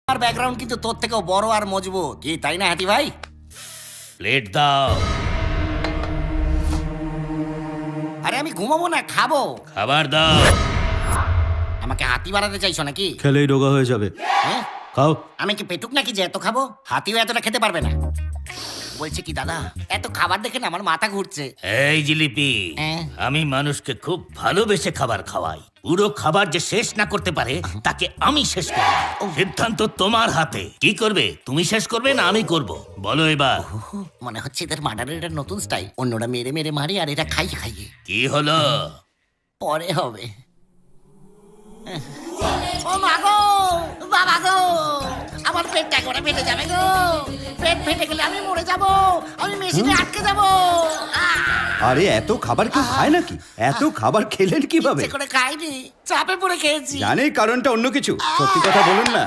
আর background কিন্তু তোর থেকেও বড় আর মজবুত, কি তাই না হাতি ভাই? প্লেট দাও। আরে আমি ঘুমাবো না, খাবো। খাবার দাও। আমাকে হাতি বানাতে চাইছো নাকি? খেলেই রোগা হয়ে যাবে। হ্যাঁ? খাও। আমি কি পেটুক নাকি যে এত খাবো? হাতিও এতটা খেতে পারবে না। বলছে কি দাদা, এত খাবার দেখে না আমার মাথা ঘুরছে। এই জিলিপি, হ্যাঁ? আমি মানুষকে খুব ভালোবেসে খাবার খাওয়াই। পুরো খাবার যে শেষ না করতে পারে তাকে আমি শেষ করব। সিদ্ধান্ত তোমার হাতে। কি করবে, তুমি শেষ করবে না আমি করব? বলো এবার। মনে হচ্ছে এদের মার্ডারের এটা নতুন স্টাইল, অন্যরা মেরে মেরে মারে আর এটা খাইয়ে খাইয়ে। কি হলো? পরে হবে। ও মা গো, বাবা গো, আমার পেটটা করে ফেটে যাবে গো। পেট ফেটে গেলে আমি মরে যাব, আমি মেশিনে আটকে যাব। আরে এত খাবার কেউ খায় নাকি? এত খাবার খেলেন কিভাবে? ইচ্ছে করে খাইনি, চাপে পড়ে খেয়েছি। জানি কারণটা অন্য কিছু। সত্যি কথা বলুন না।